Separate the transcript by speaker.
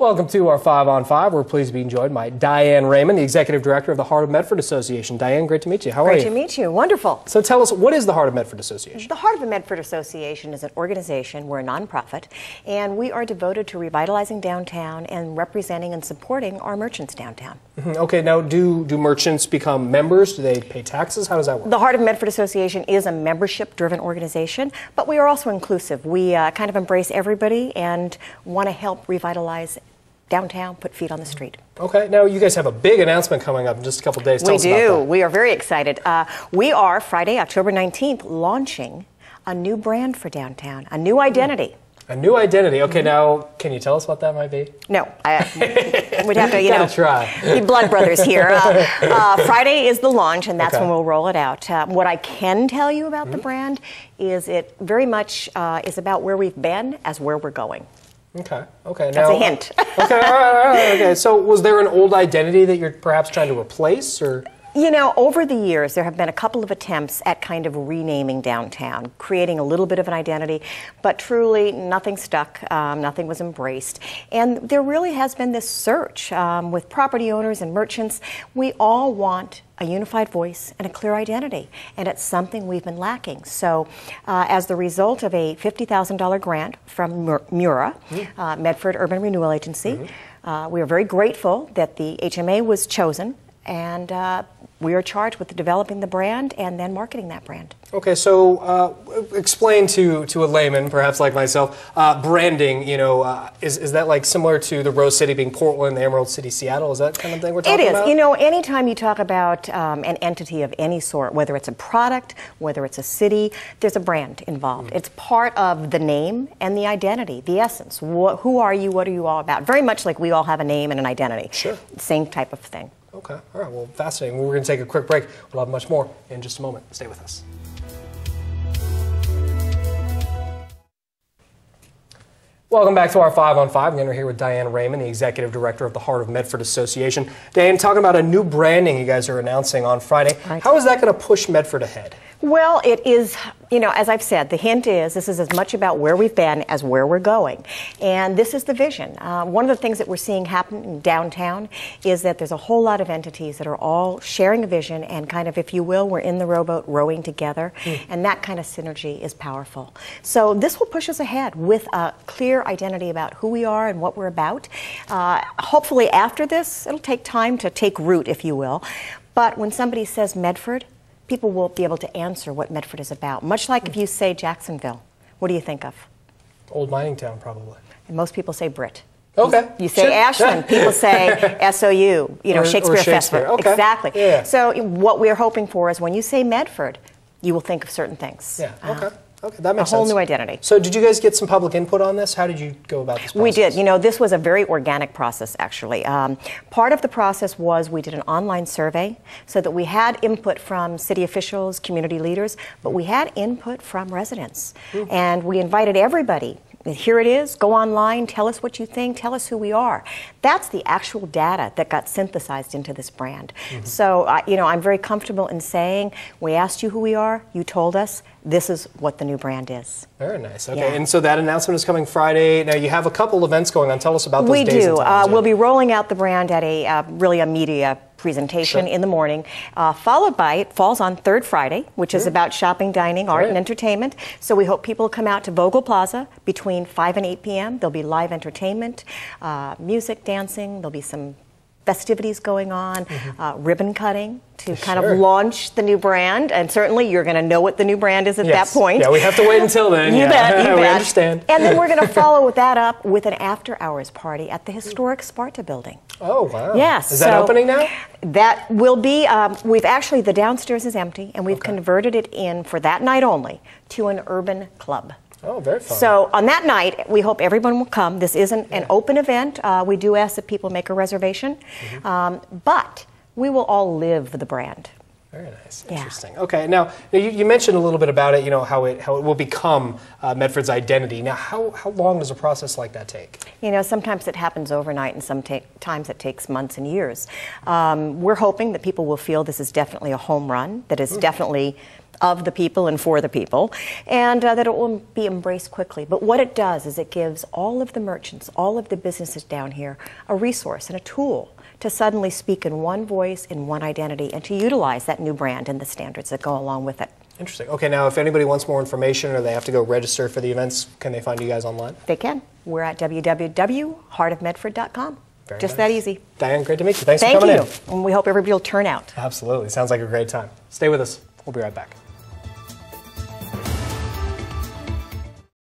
Speaker 1: Welcome to our 5 on 5. We're pleased to be joined by Diane Raymond, the Executive Director of the Heart of Medford Association. Diane, great to meet you. How are you?
Speaker 2: Great to meet you. Wonderful.
Speaker 1: So tell us, what is the Heart of Medford Association?
Speaker 2: The Heart of Medford Association is an organization. We're a nonprofit, and we are devoted to revitalizing downtown and representing and supporting our merchants downtown.
Speaker 1: Okay, now do merchants become members? Do they pay taxes? How does that work?
Speaker 2: The Heart of Medford Association is a membership-driven organization, but we are also inclusive. We kind of embrace everybody and want to help revitalize downtown, put feet on the street.
Speaker 1: Okay, now you guys have a big announcement coming up in just a couple days. Tell us about that.
Speaker 2: We are very excited. We are, Friday, October 19th, launching a new brand for downtown, a new identity.
Speaker 1: A new identity. Okay, now, can you tell us what that might be?
Speaker 2: No, we'd have to,
Speaker 1: Gotta try.
Speaker 2: Be blood brothers here. Friday is the launch, and that's when we'll roll it out. What I can tell you about the brand is it very much is about where we've been as where we're going.
Speaker 1: Okay. Okay.
Speaker 2: That's a hint.
Speaker 1: Okay. All right. Okay. So, was there an old identity that you're perhaps trying to replace, or?
Speaker 2: You know, over the years, there have been a couple of attempts at kind of renaming downtown, creating a little bit of an identity, but truly nothing stuck, nothing was embraced. And there really has been this search with property owners and merchants. We all want a unified voice and a clear identity, and it's something we've been lacking. So as the result of a $50,000 grant from MURA, Medford Urban Renewal Agency, we are very grateful that the HMA was chosen, and we are charged with developing the brand and then marketing that brand.
Speaker 1: Okay, so explain to a layman, perhaps like myself, branding, you know, is that like similar to the Rose City being Portland, the Emerald City, Seattle? Is that kind of thing we're talking about?
Speaker 2: It is. You know, anytime you talk about an entity of any sort, whether it's a product, whether it's a city, there's a brand involved. It's part of the name and the identity, the essence. Who are you? What are you all about? Very much like we all have a name and an identity. Sure. Same type of thing.
Speaker 1: Okay. All right. Well, fascinating. We're going to take a quick break. We'll have much more in just a moment. Stay with us. Welcome back to our 5 on 5. Again, we're here with Diane Raymond, the Executive Director of the Heart of Medford Association. Diane, talking about a new branding you guys are announcing on Friday. Right. How is that going to push Medford ahead? Well,
Speaker 2: it is, you know, as I've said, the hint is this is as much about where we've been as where we're going. And this is the vision. One of the things that we're seeing happen in downtown is that there's a whole lot of entities that are all sharing a vision and kind of, if you will, we're in the rowboat rowing together. And that kind of synergy is powerful. So this will push us ahead with a clear identity about who we are and what we're about. Hopefully after this, it'll take time to take root, if you will. But when somebody says Medford, people will be able to answer what Medford is about. Much like if you say Jacksonville, what do you think of?
Speaker 1: Old mining town, probably.
Speaker 2: And most people say Brit.
Speaker 1: Okay.
Speaker 2: You say Ashland, people say SOU, you know, Shakespeare Festival.
Speaker 1: Okay.
Speaker 2: Exactly.
Speaker 1: Yeah.
Speaker 2: So what we're hoping for is when you say Medford, you will think of certain things.
Speaker 1: Yeah, okay. Okay, that makes sense.
Speaker 2: A whole new identity.
Speaker 1: So did you guys get some public input on this? How did you go about this process?
Speaker 2: We did. You know, this was a very organic process, actually. Part of the process was we did an online survey so that we had input from city officials, community leaders, but we had input from residents. And we invited everybody. Here it is, go online, tell us what you think, tell us who we are. That's the actual data that got synthesized into this brand. So, you know, I'm very comfortable in saying, we asked you who we are, you told us, this is what the new brand is.
Speaker 1: Very nice. Okay, and so that announcement is coming Friday. Now, you have a couple events going on. Tell us about those days and times.
Speaker 2: We'll be rolling out the brand at a really a media presentation in the morning, followed by, it falls on third Friday, which is about shopping, dining, art, and entertainment. So we hope people come out to Vogel Plaza between 5 and 8 p.m. There'll be live entertainment, music, dancing. There'll be some festivities going on, ribbon cutting to kind of launch the new brand, and certainly you're going to know what the new brand is at that point.
Speaker 1: Yeah, we have to wait until then.
Speaker 2: You bet, you bet.
Speaker 1: We understand.
Speaker 2: And then we're going to follow that up with an after-hours party at the historic Sparta building.
Speaker 1: Oh, wow.
Speaker 2: Yes.
Speaker 1: Is that opening now?
Speaker 2: That will be, we've actually, the downstairs is empty, and we've converted it in, for that night only, to an urban club.
Speaker 1: Oh, very fun.
Speaker 2: So on that night, we hope everyone will come. This isn't an open event. We do ask that people make a reservation. But we will all live the brand.
Speaker 1: Very nice. Interesting. Okay. Now, you mentioned a little bit about it, you know, how it will become Medford's identity. Now, how long does a process like that take?
Speaker 2: You know, sometimes it happens overnight, and sometimes it takes months and years. We're hoping that people will feel this is definitely a home run, that is definitely of the people and for the people, and that it will be embraced quickly. But what it does is it gives all of the merchants, all of the businesses down here, a resource and a tool to suddenly speak in one voice, in one identity, and to utilize that new brand and the standards that go along with it.
Speaker 1: Interesting. Okay, now if anybody wants more information or they have to go register for the events, can they find you guys online?
Speaker 2: They can. We're at www.heartofmedford.com. Just
Speaker 1: nice.
Speaker 2: that easy.
Speaker 1: Diane, great to meet you. Thanks for coming in.
Speaker 2: And we hope everybody will turn out.
Speaker 1: Absolutely. Sounds like a great time. Stay with us. We'll be right back.